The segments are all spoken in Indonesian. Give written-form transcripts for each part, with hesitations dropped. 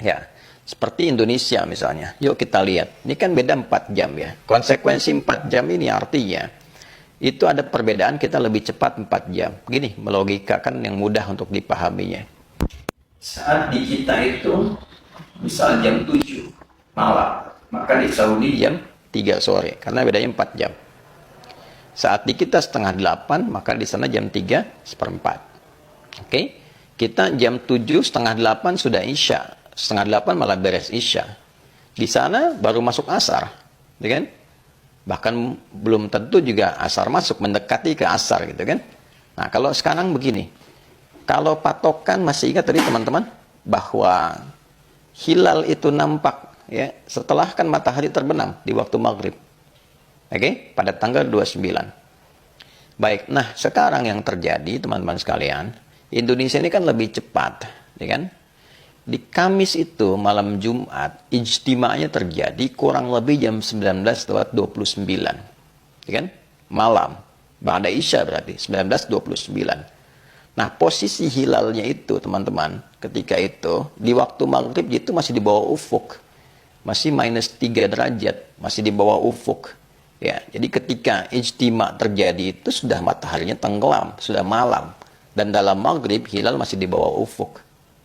Ya, seperti Indonesia misalnya. Yuk kita lihat. Ini kan beda 4 jam ya. Konsekuensi 4 jam ini artinya itu ada perbedaan, kita lebih cepat 4 jam. Begini, melogikakan yang mudah untuk dipahaminya. Saat di kita itu misal jam 7 malam, maka di Saudi jam 3 sore karena bedanya 4 jam. Saat di kita setengah 8, maka di sana jam 3:4. Oke? Kita jam 7 setengah 8 sudah Isya. Setengah 8 malah beres Isya. Di sana baru masuk asar, ya kan? Bahkan belum tentu juga asar masuk, mendekati ke asar gitu kan. Nah kalau sekarang begini, kalau patokan masih ingat tadi teman-teman bahwa hilal itu nampak ya setelah kan matahari terbenam di waktu maghrib, oke, pada tanggal 29. Baik, nah sekarang yang terjadi teman-teman sekalian, Indonesia ini kan lebih cepat, ya kan? Di Kamis itu malam Jumat ijtima'nya terjadi kurang lebih jam 19:29, ya kan? Malam ba'da Isya berarti 19:29. Nah posisi hilalnya itu teman-teman ketika itu di waktu maghrib itu masih di bawah ufuk, masih -3 derajat, masih di bawah ufuk ya. Jadi ketika ijtima' terjadi itu sudah mataharinya tenggelam, sudah malam, dan dalam maghrib hilal masih di bawah ufuk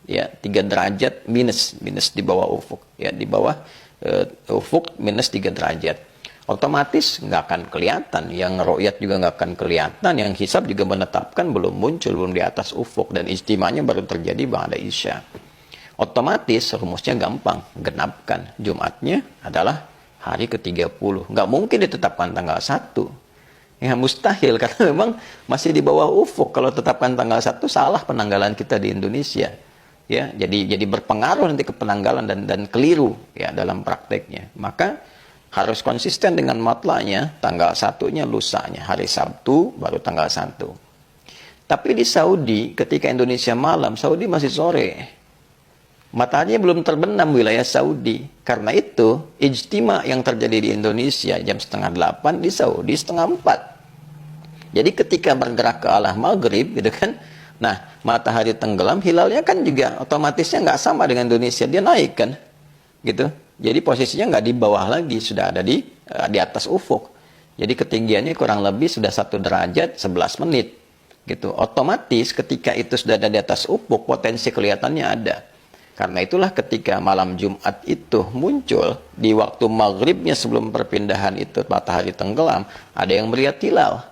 ya, 3 derajat minus di bawah ufuk ya, di bawah ufuk -3 derajat. Otomatis nggak akan kelihatan, yang ru'yat juga nggak akan kelihatan, yang hisab juga menetapkan belum muncul, belum di atas ufuk, dan ijtima'nya baru terjadi ba'da Isya. Otomatis rumusnya gampang, genapkan Jumatnya adalah hari ke-30. Nggak mungkin ditetapkan tanggal 1. Ya mustahil, karena memang masih di bawah ufuk. Kalau tetapkan tanggal 1 salah penanggalan kita di Indonesia. Ya, jadi berpengaruh nanti ke penanggalan dan keliru ya dalam prakteknya. Maka harus konsisten dengan matla'nya, tanggal 1-nya lusanya, hari Sabtu baru tanggal 1. Tapi di Saudi ketika Indonesia malam, Saudi masih sore. Mataharinya belum terbenam wilayah Saudi. Karena itu ijtima' yang terjadi di Indonesia jam 7:30, di Saudi 3:30. Jadi ketika bergerak ke arah maghrib gitu kan, nah matahari tenggelam, hilalnya kan juga otomatisnya nggak sama dengan Indonesia, dia naik kan gitu. Jadi posisinya nggak di bawah lagi, sudah ada di atas ufuk. Jadi ketinggiannya kurang lebih sudah 1 derajat 11 menit gitu. Otomatis ketika itu sudah ada di atas ufuk, potensi kelihatannya ada. Karena itulah ketika malam Jumat itu muncul di waktu maghribnya sebelum perpindahan itu matahari tenggelam, ada yang melihat hilal.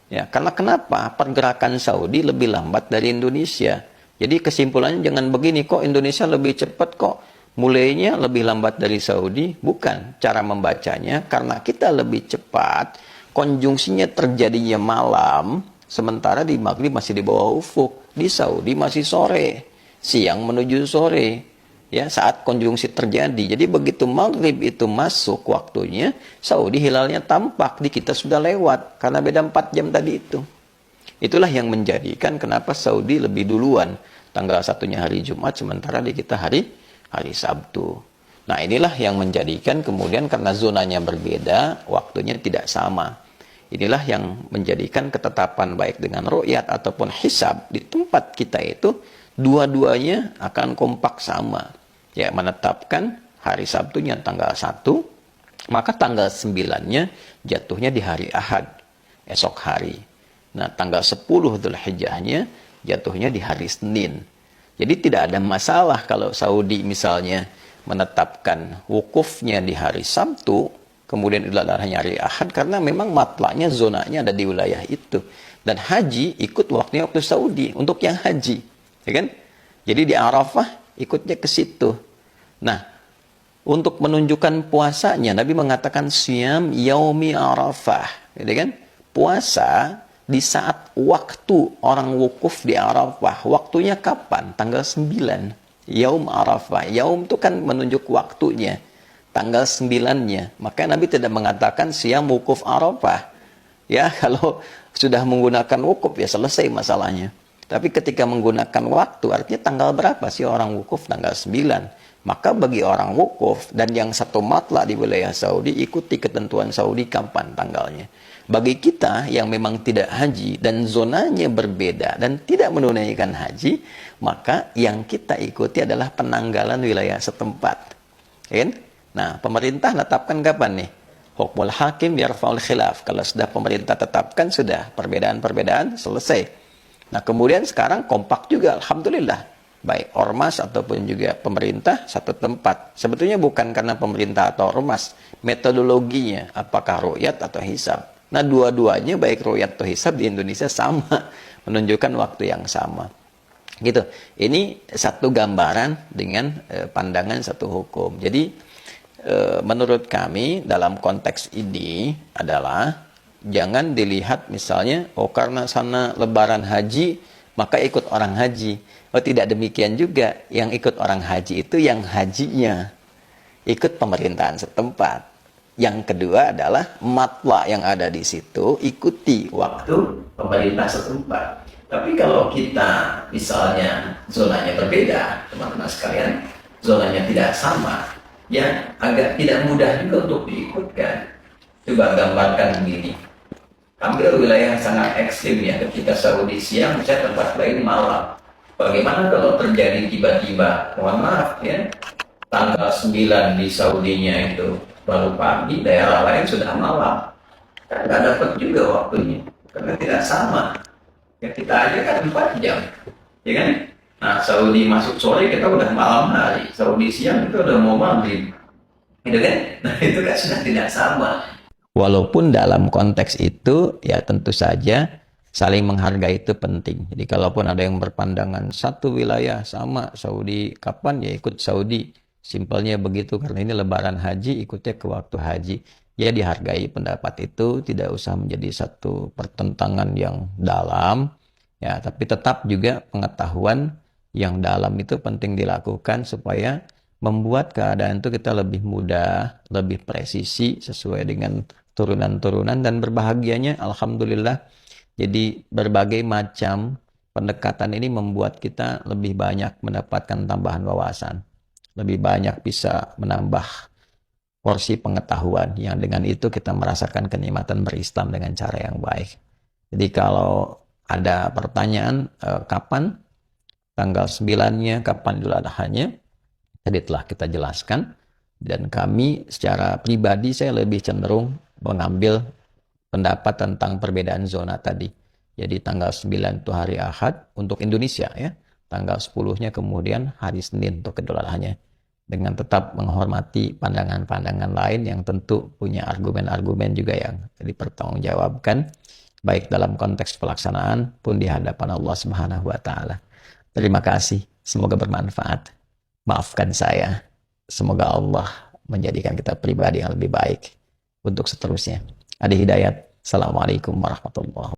Ya, karena kenapa? Pergerakan Saudi lebih lambat dari Indonesia. Jadi kesimpulannya jangan begini, kok Indonesia lebih cepat, kok mulainya lebih lambat dari Saudi. Bukan, cara membacanya karena kita lebih cepat, konjungsinya terjadinya malam, sementara di maghrib masih di bawah ufuk, di Saudi masih sore, siang menuju sore. Ya, saat konjungsi terjadi. Jadi begitu maghrib itu masuk waktunya, Saudi hilalnya tampak, di kita sudah lewat karena beda 4 jam tadi itu. Itulah yang menjadikan kenapa Saudi lebih duluan tanggal 1-nya hari Jumat, sementara di kita hari Sabtu. Nah, inilah yang menjadikan kemudian karena zonanya berbeda, waktunya tidak sama. Inilah yang menjadikan ketetapan baik dengan ru'yat ataupun hisab di tempat kita itu dua-duanya akan kompak sama. Ya, menetapkan hari Sabtunya tanggal 1, maka tanggal 9-nya jatuhnya di hari Ahad, esok hari. Nah, tanggal 10 Dzulhijjahnya jatuhnya di hari Senin. Jadi tidak ada masalah kalau Saudi misalnya menetapkan wukufnya di hari Sabtu, kemudian Idul Adhanya hari Ahad, karena memang matla'nya, zonanya ada di wilayah itu. Dan haji ikut waktunya waktu Saudi untuk yang haji, ya kan? Jadi di Arafah ikutnya ke situ. Nah, untuk menunjukkan puasanya, Nabi mengatakan siyam yaumi Arafah, gitu kan? Puasa di saat waktu orang wukuf di Arafah. Waktunya kapan? Tanggal 9. Yaum Arafah. Yaum itu kan menunjuk waktunya. Tanggal 9-nya. Maka Nabi tidak mengatakan siyam wukuf Arafah. Ya, kalau sudah menggunakan wukuf ya selesai masalahnya. Tapi ketika menggunakan waktu, artinya tanggal berapa sih orang wukuf? Tanggal 9. Maka bagi orang wukuf dan yang satu matla di wilayah Saudi, ikuti ketentuan Saudi kapan tanggalnya. Bagi kita yang memang tidak haji dan zonanya berbeda dan tidak menunaikan haji, maka yang kita ikuti adalah penanggalan wilayah setempat. Kan? Nah, pemerintah menetapkan kapan nih? Hukmul hakim yarfa'ul khilaf. Kalau sudah pemerintah tetapkan, sudah perbedaan-perbedaan selesai. Nah, kemudian sekarang kompak juga, alhamdulillah. Baik ormas ataupun juga pemerintah satu tempat. Sebetulnya bukan karena pemerintah atau ormas, metodologinya apakah ru'yat atau hisab. Nah, dua-duanya baik ru'yat atau hisab di Indonesia sama, menunjukkan waktu yang sama. Gitu. Ini satu gambaran dengan pandangan satu hukum. Jadi menurut kami dalam konteks ini adalah jangan dilihat misalnya, oh karena sana lebaran haji, maka ikut orang haji. Oh tidak demikian juga. Yang ikut orang haji itu yang hajinya. Ikut pemerintahan setempat. Yang kedua adalah matla yang ada di situ, ikuti waktu pemerintah setempat. Tapi kalau kita misalnya zonanya berbeda, teman-teman sekalian, zonanya tidak sama, ya agak tidak mudah juga untuk diikutkan. Coba gambarkan begini. Ambil wilayah yang sangat ekstrim ya, ketika Saudi siang, misalnya tempat lain malam. Bagaimana kalau terjadi tiba-tiba, mohon maaf ya, tanggal 9 di Saudinya itu baru pagi, daerah lain sudah malam. Kan nggak dapat juga waktunya, karena tidak sama. Ya kita aja kan 4 jam, ya kan? Nah Saudi masuk sore, kita udah malam hari. Saudi siang, kita udah mau maghrib. Gitu kan? Nah itu kan sudah tidak sama. Walaupun dalam konteks itu, ya tentu saja saling menghargai itu penting. Jadi kalaupun ada yang berpandangan satu wilayah sama Saudi, kapan ya ikut Saudi. Simpelnya begitu, karena ini lebaran haji, ikutnya ke waktu haji. Ya dihargai pendapat itu, tidak usah menjadi satu pertentangan yang dalam. Ya, tapi tetap juga pengetahuan yang dalam itu penting dilakukan supaya membuat keadaan itu kita lebih mudah, lebih presisi sesuai dengan turunan-turunan, dan berbahagianya alhamdulillah. Jadi berbagai macam pendekatan ini membuat kita lebih banyak mendapatkan tambahan wawasan. Lebih banyak bisa menambah porsi pengetahuan yang dengan itu kita merasakan kenikmatan berislam dengan cara yang baik. Jadi kalau ada pertanyaan kapan tanggal 9-nya, kapan Idul Adha-nya, tadi telah kita jelaskan. Dan kami secara pribadi saya lebih cenderung mengambil pendapat tentang perbedaan zona tadi. Jadi tanggal 9 itu hari Ahad untuk Indonesia ya. Tanggal 10-nya kemudian hari Senin untuk Idul Adha-nya. Dengan tetap menghormati pandangan-pandangan lain yang tentu punya argumen-argumen juga yang dipertanggungjawabkan, baik dalam konteks pelaksanaan pun di hadapan Allah Subhanahu wa taala. Terima kasih, semoga bermanfaat. Maafkan saya. Semoga Allah menjadikan kita pribadi yang lebih baik untuk seterusnya. Adi Hidayat. Assalamualaikum warahmatullahi wabarakatuh.